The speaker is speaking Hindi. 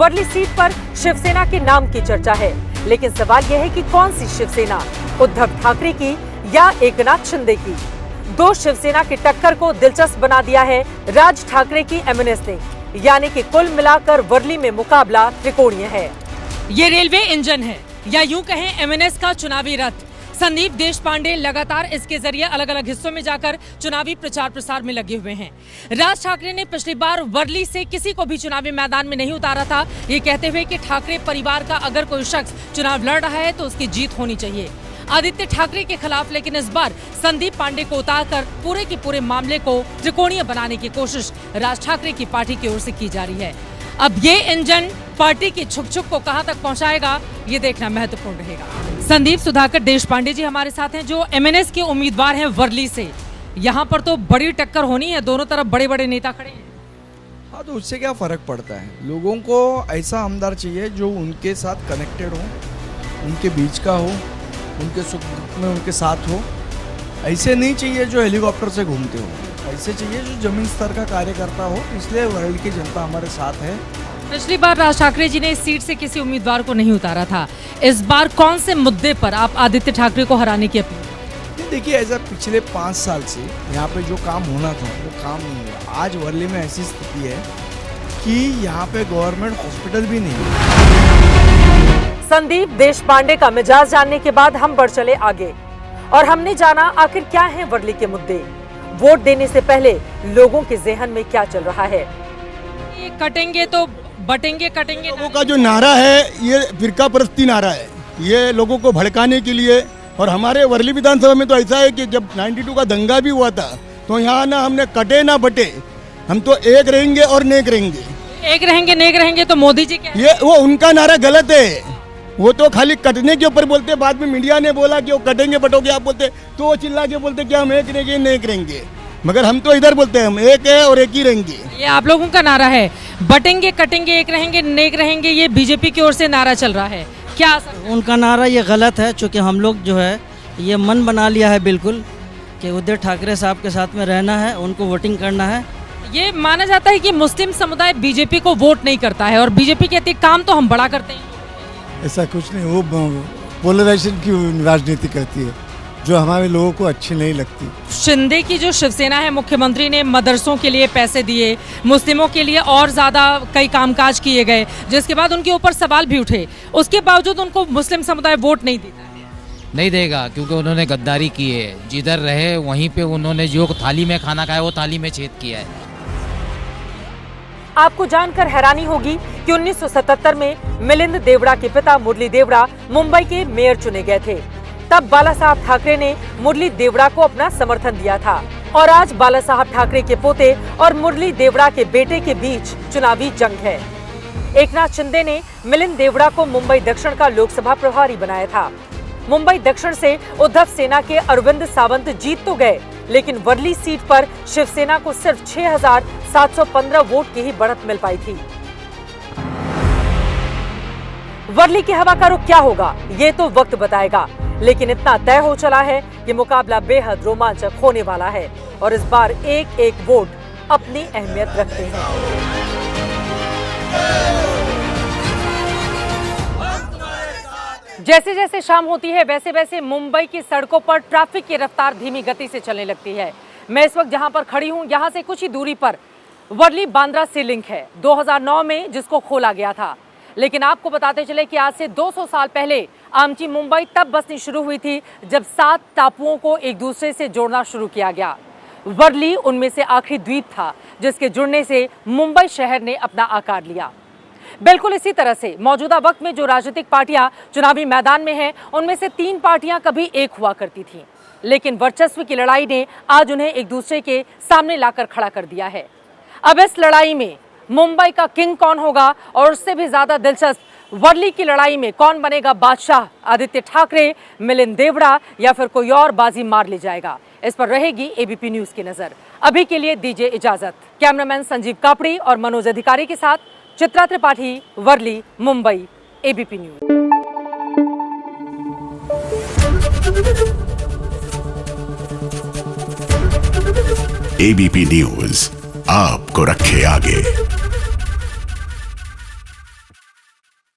वर्ली सीट पर शिवसेना के नाम की चर्चा है, लेकिन सवाल यह है कि कौन सी शिवसेना, उद्धव ठाकरे की या एकनाथ शिंदे की। दो शिवसेना की टक्कर को दिलचस्प बना दिया है राज ठाकरे की एमएनएस ने, यानी कि कुल मिलाकर वर्ली में मुकाबला त्रिकोणीय है। ये रेलवे इंजन है या यूं कहें एमएनएस का चुनावी रथ। संदीप देशपांडे लगातार इसके जरिए अलग अलग हिस्सों में जाकर चुनावी प्रचार प्रसार में लगे हुए हैं। राज ठाकरे ने पिछली बार वर्ली से किसी को भी चुनावी मैदान में नहीं उतारा था, ये कहते हुए कि ठाकरे परिवार का अगर कोई शख्स चुनाव लड़ रहा है तो उसकी जीत होनी चाहिए आदित्य ठाकरे के खिलाफ। लेकिन इस बार संदीप पांडे को उतारकर पूरे के पूरे मामले को त्रिकोणीय बनाने की कोशिश राज ठाकरे की पार्टी की ओर से की जा रही है। अब ये इंजन पार्टी की छुक को कहां तक पहुंचाएगा, ये देखना महत्वपूर्ण रहेगा। संदीप सुधाकर देशपांडे जी हमारे साथ हैं, जो एमएनएस के उम्मीदवार हैं वर्ली से। यहाँ पर तो बड़ी टक्कर होनी है, दोनों तरफ बड़े बड़े नेता खड़े हैं। हाँ, तो उससे क्या फर्क पड़ता है। लोगों को ऐसा आमदार चाहिए जो उनके साथ कनेक्टेड हो, उनके बीच का हो, उनके सुख में उनके साथ हो। ऐसे नहीं चाहिए जो हेलीकॉप्टर से घूमते हो, ऐसे चाहिए जो जमीन स्तर का कार्य करता हो। इसलिए वर्ली की जनता हमारे साथ है। पिछली बार राज ठाकरे जी ने इस सीट से किसी उम्मीदवार को नहीं उतारा था, इस बार कौन से मुद्दे पर आप आदित्य ठाकरे को हराने की अपील? देखिए, ऐसा पिछले 5 साल से यहाँ पे जो काम होना था वो काम नहीं हुआ। आज वर्ली में ऐसी स्थिति है कि यहाँ पे गवर्नमेंट हॉस्पिटल भी नहीं है। संदीप देशपांडे का मिजाज जानने के बाद हम बढ़ चले आगे और हमने जाना आखिर क्या है वर्ली के मुद्दे। वोट देने से पहले लोगों के जहन में क्या चल रहा है। ये कटेंगे तो बटेंगे, कटेंगे। लोगों का जो नारा है ये फिरका परस्ती नारा है, ये लोगों को भड़काने के लिए। और हमारे वर्ली विधानसभा में तो ऐसा है कि जब 92 का दंगा भी हुआ था तो यहाँ ना हमने कटे ना बटे, हम तो एक रहेंगे और नेक रहेंगे। एक रहेंगे नेक रहेंगे तो मोदी जी क्या? ये वो उनका नारा गलत है। वो तो खाली कटने के ऊपर बोलते, बाद में मीडिया ने बोला कि वो कटेंगे बटोगे, आप बोलते तो वो चिल्ला के बोलते कि हम एक रहेंगे नेक रहेंगे, मगर हम तो इधर बोलते हैं हम एक है और एक ही रहेंगे। ये आप लोगों का नारा है, बटेंगे कटेंगे एक रहेंगे नेक रहेंगे, ये बीजेपी की ओर से नारा चल रहा है। क्या उनका नारा ये गलत है, क्योंकि हम लोग जो है ये मन बना लिया है बिल्कुल कि उद्धव ठाकरे साहब के साथ में रहना है, उनको वोटिंग करना है। ये माना जाता है कि मुस्लिम समुदाय बीजेपी को वोट नहीं करता है और बीजेपी कहती है काम तो हम बड़ा करते हैं। ऐसा कुछ नहीं, वो पोलराइजेशन की राजनीति करती है जो हमारे लोगों को अच्छी नहीं लगती। शिंदे की जो शिवसेना है, मुख्यमंत्री ने मदरसों के लिए पैसे दिए, मुस्लिमों के लिए और ज्यादा कई कामकाज किए गए, जिसके बाद उनके ऊपर सवाल भी उठे। उसके बावजूद उनको मुस्लिम समुदाय वोट नहीं देता है। नहीं देगा, क्योंकि उन्होंने गद्दारी की है। जिधर रहे वहीं पे उन्होंने जो थाली में खाना खाया वो थाली में छेद किया है। आपको जानकर हैरानी होगी कि 1977 में मिलिंद देवड़ा के पिता मुरली देवड़ा मुंबई के मेयर चुने गए थे। तब बाला साहब ठाकरे ने मुरली देवड़ा को अपना समर्थन दिया था और आज बाला साहब ठाकरे के पोते और मुरली देवड़ा के बेटे के बीच चुनावी जंग है। एकनाथ शिंदे ने मिलिंद देवड़ा को मुंबई दक्षिण का लोकसभा प्रभारी बनाया था। मुंबई दक्षिण से उद्धव सेना के अरविंद सावंत जीत तो गए, लेकिन वर्ली सीट पर शिवसेना को सिर्फ 6,715 वोट की ही बढ़त मिल पाई थी। वर्ली की हवा का रुख क्या होगा ये तो वक्त बताएगा, लेकिन इतना तय हो चला है कि मुकाबला बेहद रोमांचक होने वाला है और इस बार एक एक वोट अपनी अहमियत रखते हैं। जैसे जैसे शाम होती है वैसे वैसे मुंबई की सड़कों पर ट्रैफिक की रफ्तार धीमी गति से चलने लगती है। मैं इस वक्त जहां पर खड़ी हूं, यहां से कुछ ही दूरी पर वर्ली बांद्रा सी लिंक है, 2009 में जिसको खोला गया था। लेकिन आपको बताते चले कि आज से 200 साल पहले आमची मुंबई तब बसनी शुरू हुई थी जब 7 टापुओं को एक दूसरे से जोड़ना शुरू किया गया। वर्ली उनमें से आखिरी द्वीप था जिसके जुड़ने से मुंबई शहर ने अपना आकार लिया। बिल्कुल इसी तरह से मौजूदा वक्त में जो राजनीतिक पार्टियां चुनावी मैदान में हैं, उनमें से 3 पार्टियां कभी एक हुआ करती थीं, लेकिन वर्चस्व की लड़ाई ने आज उन्हें एक दूसरे के सामने लाकर खड़ा कर दिया है। अब इस लड़ाई में मुंबई का किंग कौन होगा और उससे भी ज्यादा दिलचस्प वर्ली की लड़ाई में कौन बनेगा बादशाह, आदित्य ठाकरे, मिलिंद देवड़ा या फिर कोई और बाजी मार ले जाएगा, इस पर रहेगी एबीपी न्यूज की नजर। अभी के लिए दीजिए इजाजत। कैमरामैन संजीव कापड़ी और मनोज अधिकारी के साथ चित्रा त्रिपाठी, वर्ली, मुंबई, एबीपी न्यूज। एबीपी न्यूज आपको रखे आगे।